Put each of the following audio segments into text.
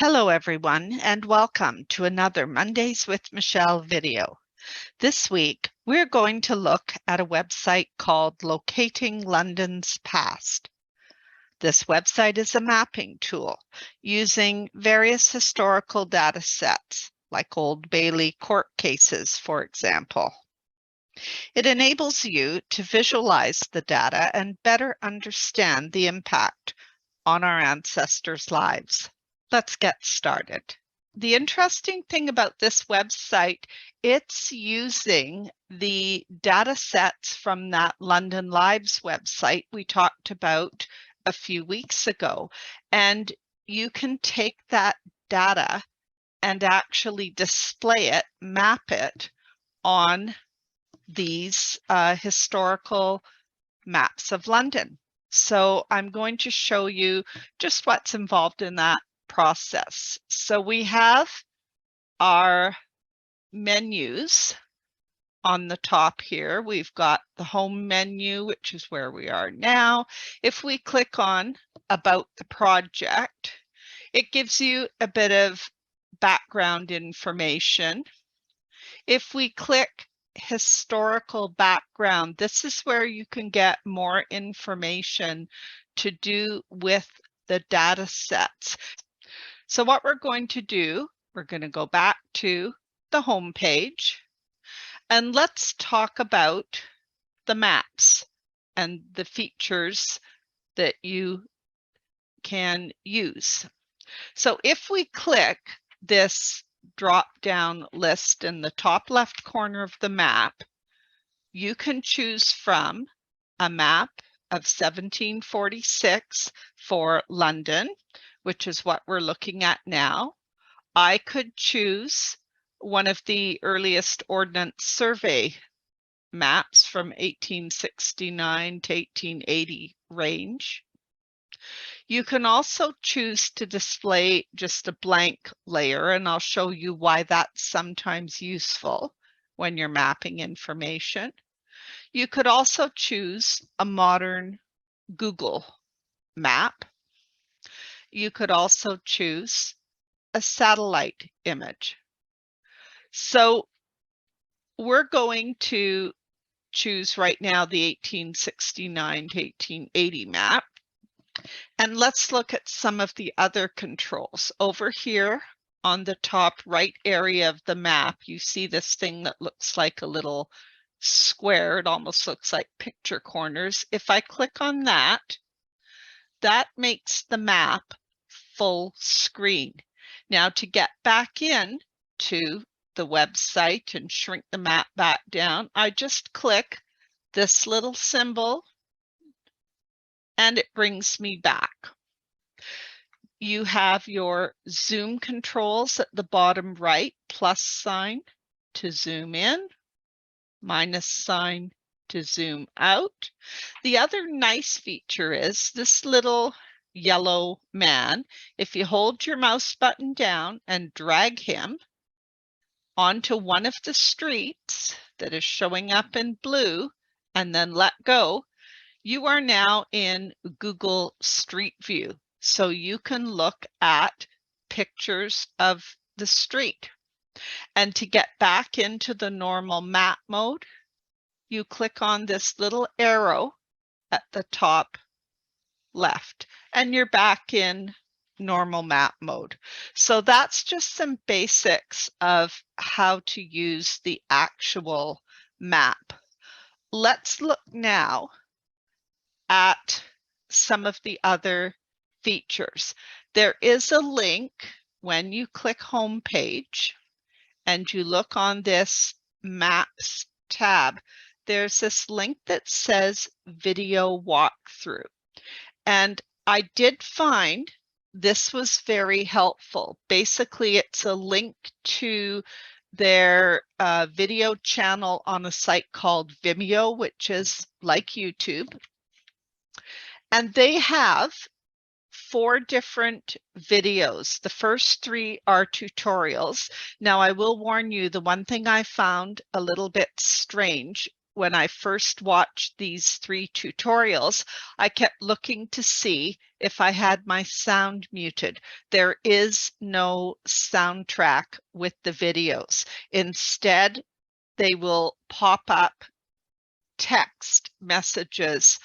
Hello everyone and welcome to another Mondays with Michelle video. This week we're going to look at a website called Locating London's Past. This website is a mapping tool using various historical data sets like Old Bailey court cases, for example. It enables you to visualize the data and better understand the impact on our ancestors' lives. Let's get started. The interesting thing about this website, it's using the data sets from that London Lives website we talked about a few weeks ago. And you can take that data and actually display it, map it on these historical maps of London. So I'm going to show you just what's involved in that process. So we have our menus on the top here. We've got the home menu, which is where we are now. If we click on About the Project, it gives you a bit of background information. If we click Historical Background, this is where you can get more information to do with the data sets. So what we're going to do, we're going to go back to the home page and let's talk about the maps and the features that you can use. So if we click this drop-down list in the top left corner of the map, you can choose from a map of 1746 for London, which is what we're looking at now. I could choose one of the earliest Ordnance Survey maps from 1869 to 1880 range. You can also choose to display just a blank layer, and I'll show you why that's sometimes useful when you're mapping information. You could also choose a modern Google map. You could also choose a satellite image. So we're going to choose right now the 1869 to 1880 map. And let's look at some of the other controls. Over here on the top right area of the map, you see this thing that looks like a little square. It almost looks like picture corners. If I click on that, that makes the map full screen. Now to get back in to the website and shrink the map back down, I just click this little symbol and it brings me back. You have your zoom controls at the bottom right, plus sign to zoom in, minus sign to zoom out. The other nice feature is this little yellow man. If you hold your mouse button down and drag him onto one of the streets that is showing up in blue and then let go, you are now in Google Street View. So you can look at pictures of the street. And to get back into the normal map mode, you click on this little arrow at the top left, and you're back in normal map mode. So that's just some basics of how to use the actual map. Let's look now at some of the other features. There is a link when you click home page and you look on this Maps tab. There's this link that says video walkthrough. And I did find this was very helpful. Basically, it's a link to their video channel on a site called Vimeo, which is like YouTube. And they have 4 different videos. The first 3 are tutorials. Now, I will warn you, the one thing I found a little bit strange when I first watched these 3 tutorials, I kept looking to see if I had my sound muted. There is no soundtrack with the videos. Instead, they will pop up text messages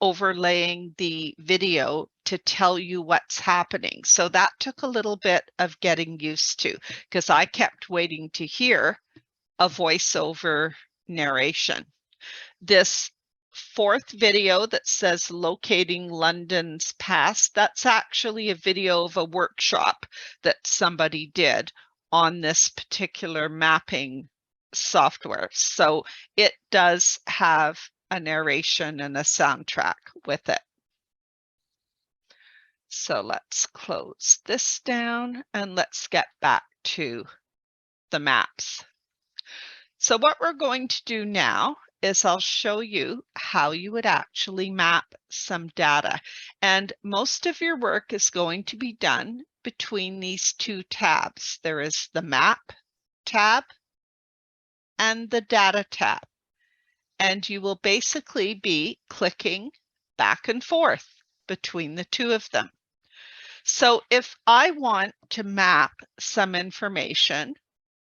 overlaying the video to tell you what's happening. So that took a little bit of getting used to because I kept waiting to hear a voiceover narration. This fourth video that says locating London's past, that's actually a video of a workshop that somebody did on this particular mapping software. So it does have a narration and a soundtrack with it. So let's close this down and let's get back to the maps. So what we're going to do now is I'll show you how you would actually map some data. And most of your work is going to be done between these two tabs. There is the Map tab and the Data tab. And you will basically be clicking back and forth between the two of them. So if I want to map some information,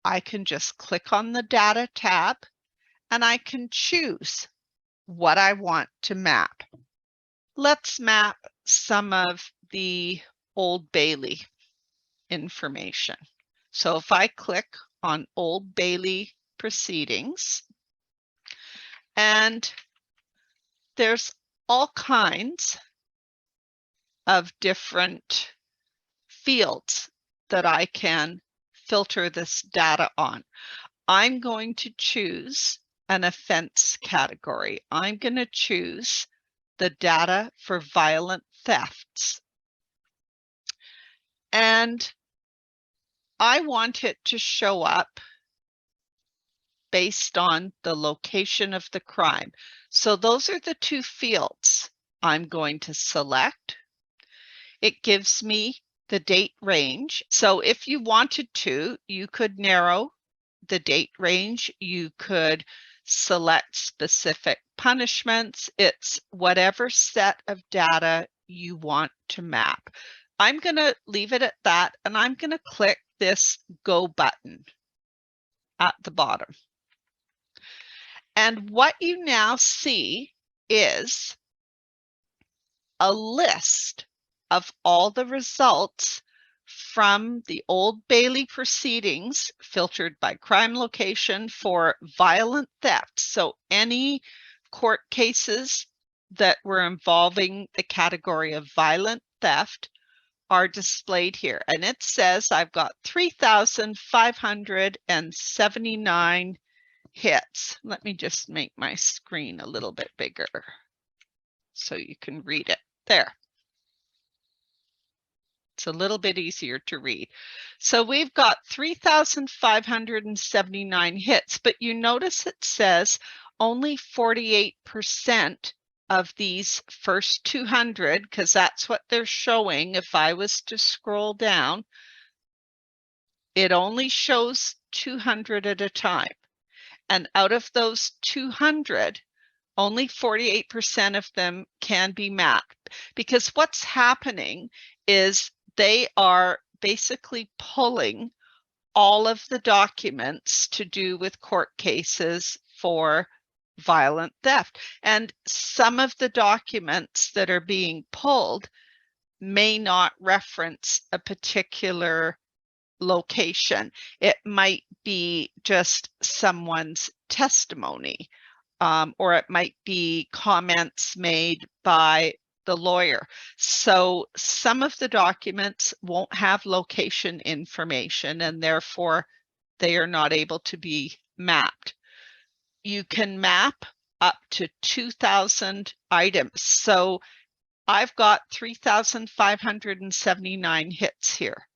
I can just click on the Data tab and I can choose what I want to map. Let's map some of the Old Bailey information. So if I click on Old Bailey proceedings, and there's all kinds of different fields that I can filter this data on. I'm going to choose an offense category. I'm going to choose the data for violent thefts. And I want it to show up based on the location of the crime. So those are the two fields I'm going to select. It gives me the date range. So if you wanted to, you could narrow the date range. You could select specific punishments. It's whatever set of data you want to map. I'm going to leave it at that, and I'm going to click this Go button at the bottom. And what you now see is a list of all the results from the Old Bailey proceedings filtered by crime location for violent theft. So any court cases that were involving the category of violent theft are displayed here. And it says I've got 3,579 hits. Let me just make my screen a little bit bigger so you can read it. There. It's a little bit easier to read. So we've got 3,579 hits, but you notice it says only 48% of these first 200, because that's what they're showing. If I was to scroll down, it only shows 200 at a time. And out of those 200, only 48% of them can be mapped, because what's happening is they are basically pulling all of the documents to do with court cases for violent theft. And some of the documents that are being pulled may not reference a particular location. It might be just someone's testimony, or it might be comments made by the lawyer. So some of the documents won't have location information, and therefore they are not able to be mapped. You can map up to 2,000 items. So I've got 3,579 hits here.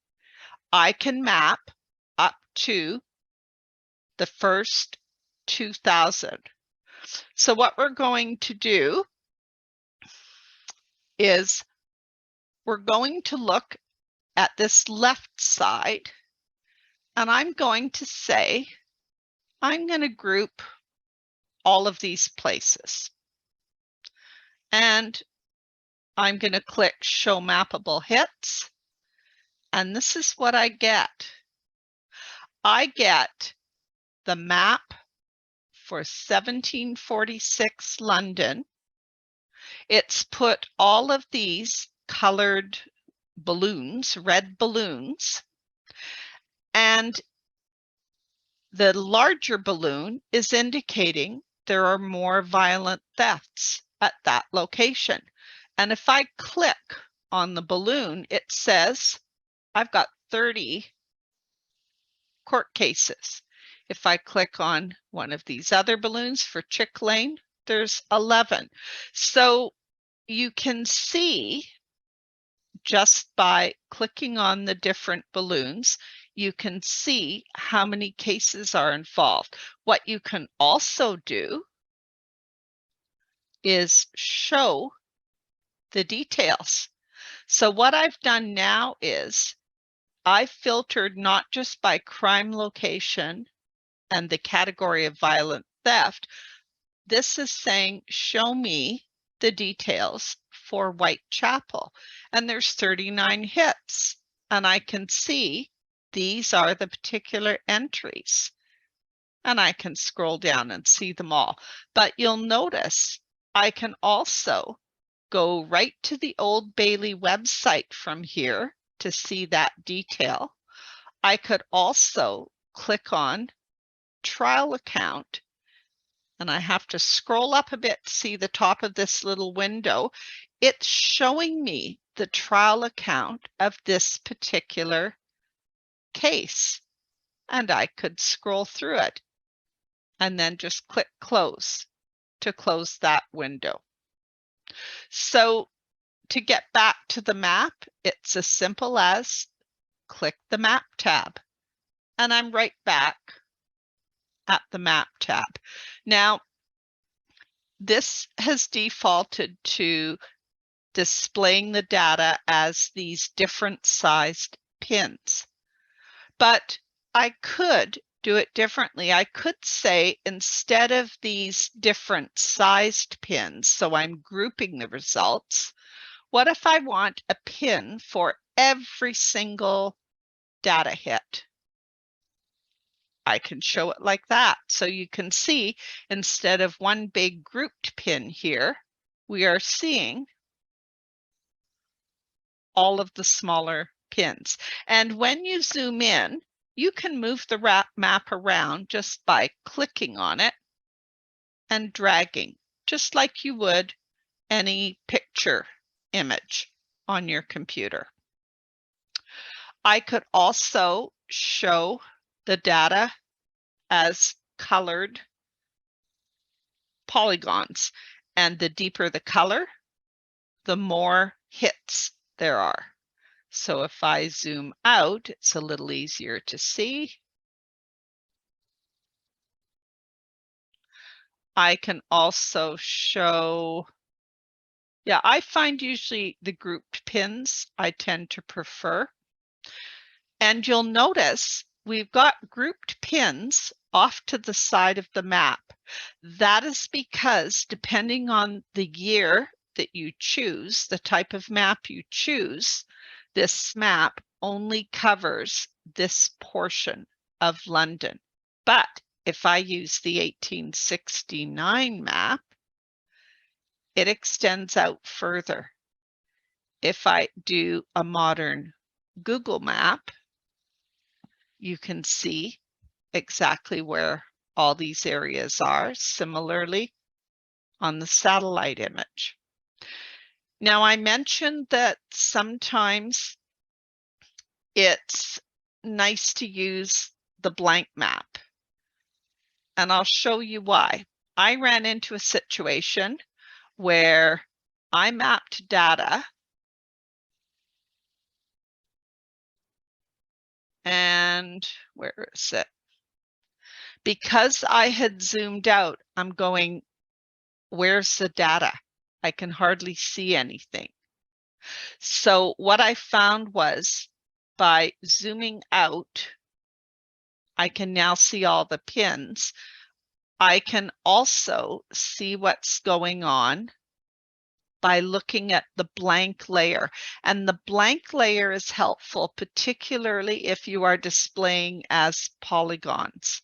I can map up to the first 2,000. So what we're going to do is we're going to look at this left side, and I'm going to say, I'm going to group all of these places. And I'm going to click Show Mappable Hits, and this is what I get. I get the map for 1746 London. It's put all of these colored balloons, red balloons, and the larger balloon is indicating there are more violent thefts at that location. And if I click on the balloon, it says I've got 30 court cases. If I click on one of these other balloons for Chick Lane, there's 11. So you can see just by clicking on the different balloons, you can see how many cases are involved. What you can also do is show the details. So what I've done now is I filtered not just by crime location and the category of violent theft. This is saying, show me the details for Whitechapel. And there's 39 hits. And I can see these are the particular entries. And I can scroll down and see them all. But you'll notice I can also go right to the Old Bailey website from here to see that detail. I could also click on trial account, and I have to scroll up a bit to see the top of this little window. It's showing me the trial account of this particular case, and I could scroll through it and then just click close to close that window. So to get back to the map, it's as simple as click the map tab, and I'm right back at the map tab. Now, this has defaulted to displaying the data as these different sized pins, but I could do it differently. I could say, instead of these different sized pins, so I'm grouping the results, what if I want a pin for every single data hit? I can show it like that. So you can see, instead of one big grouped pin here, we are seeing all of the smaller pins. And when you zoom in, you can move the map around just by clicking on it and dragging, just like you would any picture image on your computer. I could also show the data as colored polygons, and the deeper the color, the more hits there are. So if I zoom out, it's a little easier to see. I can also show, I find usually the grouped pins I tend to prefer. And you'll notice we've got grouped pins off to the side of the map. That is because depending on the year that you choose, the type of map you choose, this map only covers this portion of London. But if I use the 1869 map, it extends out further. If I do a modern Google map, you can see exactly where all these areas are, similarly on the satellite image. Now, I mentioned that sometimes it's nice to use the blank map, and I'll show you why. I ran into a situation where I mapped data and where is it? Because I had zoomed out, I'm going, where's the data? I can hardly see anything. So what I found was by zooming out, I can now see all the pins. I can also see what's going on by looking at the blank layer. And the blank layer is helpful, particularly if you are displaying as polygons,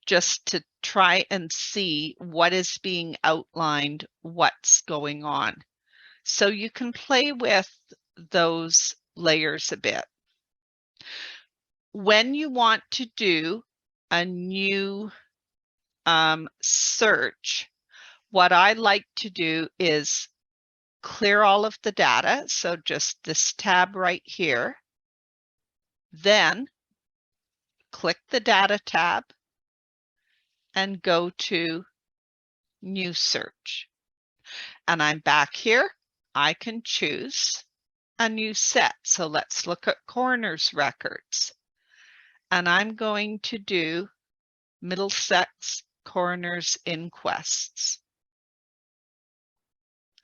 just to try and see what is being outlined, what's going on. So you can play with those layers a bit. When you want to do a new search, what I like to do is clear all of the data. So just this tab right here. Then click the data tab and go to new search. And I'm back here. I can choose a new set. So let's look at coroner's records. And I'm going to do Middlesex coroner's inquests.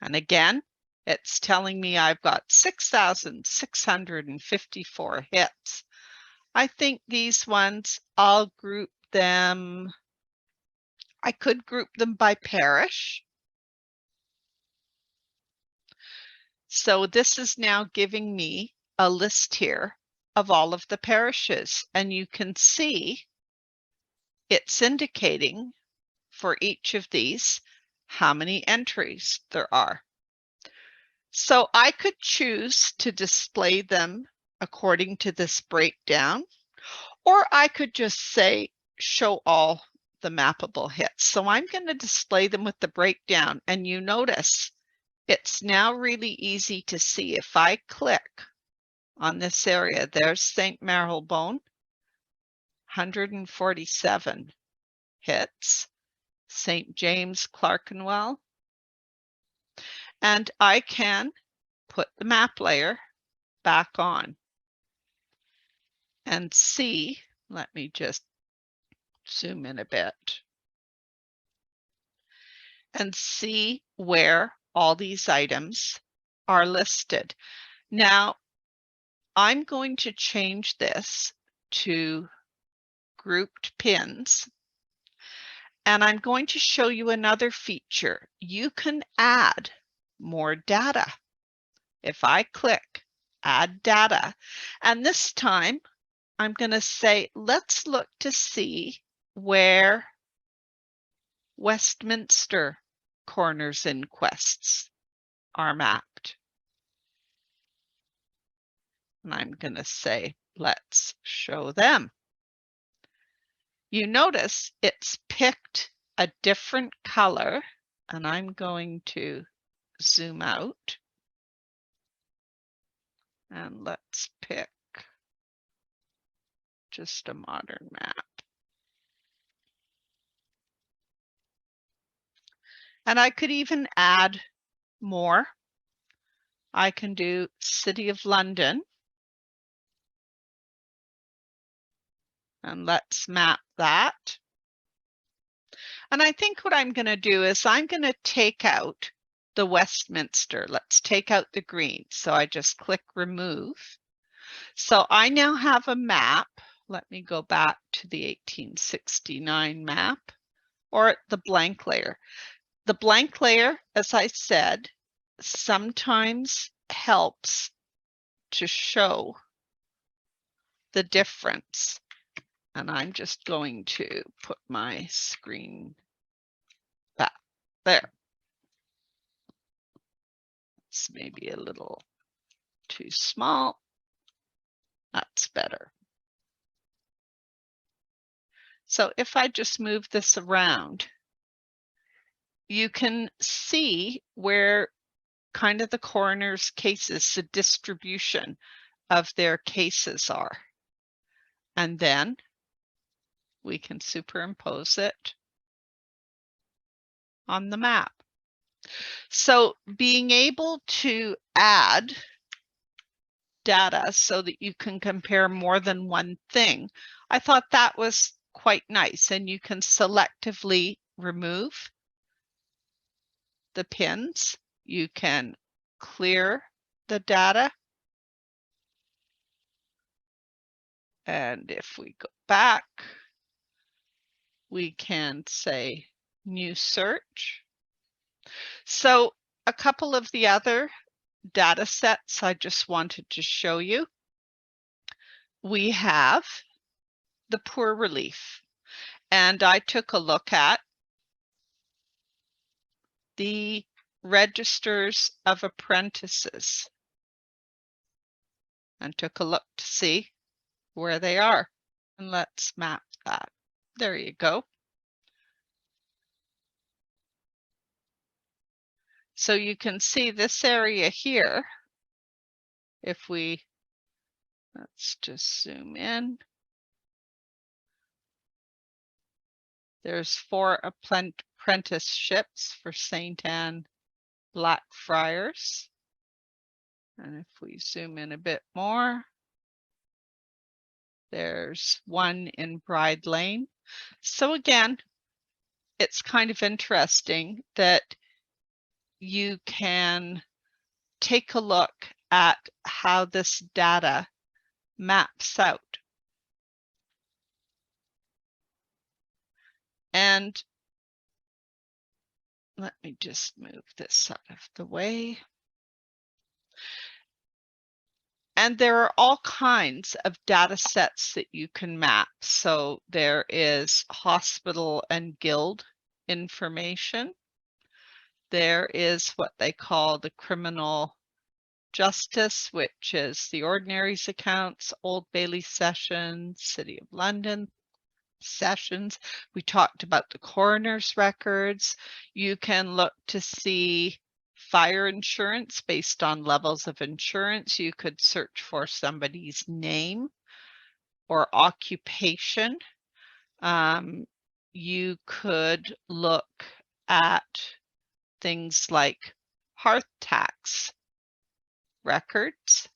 And again, it's telling me I've got 6,654 hits. I think these ones, I'll group them. I could group them by parish. So this is now giving me a list here of all of the parishes, and you can see it's indicating for each of these how many entries there are. So I could choose to display them according to this breakdown, or I could just say show all the mappable hits. So I'm going to display them with the breakdown, and you notice it's now really easy to see. If I click on this area, there's St. Marylebone, 147 hits, St. James Clerkenwell, and I can put the map layer back on and see. Let me just zoom in a bit and see where all these items are listed. Now, I'm going to change this to grouped pins, and I'm going to show you another feature. You can add more data. If I click add data, and this time I'm going to say, let's look to see where Westminster coroner's inquests are mapped. And I'm going to say, let's show them. You notice it's picked a different color, and I'm going to zoom out. And let's pick just a modern map. And I could even add more. I can do City of London. And let's map that. And I think what I'm going to do is I'm going to take out the Westminster. Let's take out the green. So I just click remove. So I now have a map. Let me go back to the 1869 map, or the blank layer. The blank layer, as I said, sometimes helps to show the difference. And I'm just going to put my screen back there. It's maybe a little too small. That's better. So if I just move this around, you can see where kind of the coroner's cases, the distribution of their cases are. And then we can superimpose it on the map. So being able to add data so that you can compare more than one thing, I thought that was quite nice. And you can selectively remove the pins. You can clear the data. And if we go back, we can say new search. So a couple of the other data sets I just wanted to show you. We have the poor relief, and I took a look at the registers of apprentices and took a look to see where they are. And let's map that. There you go. So you can see this area here. If we, let's just zoom in. There's 4 apprenticeships for St. Anne Blackfriars. And if we zoom in a bit more, there's 1 in Bride Lane. So again, it's kind of interesting that you can take a look at how this data maps out. And let me just move this out of the way. And there are all kinds of data sets that you can map. So there is hospital and guild information. There is what they call the criminal justice, which is the ordinaries accounts, Old Bailey sessions, City of London sessions. We talked about the coroner's records. You can look to see fire insurance based on levels of insurance. You could search for somebody's name or occupation. You could look at things like hearth tax records.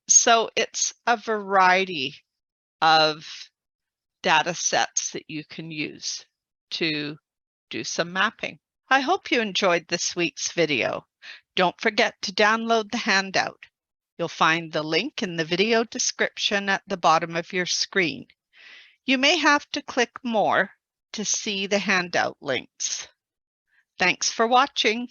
So it's a variety of data sets that you can use to do some mapping. I hope you enjoyed this week's video. Don't forget to download the handout. You'll find the link in the video description at the bottom of your screen. You may have to click more to see the handout links. Thanks for watching.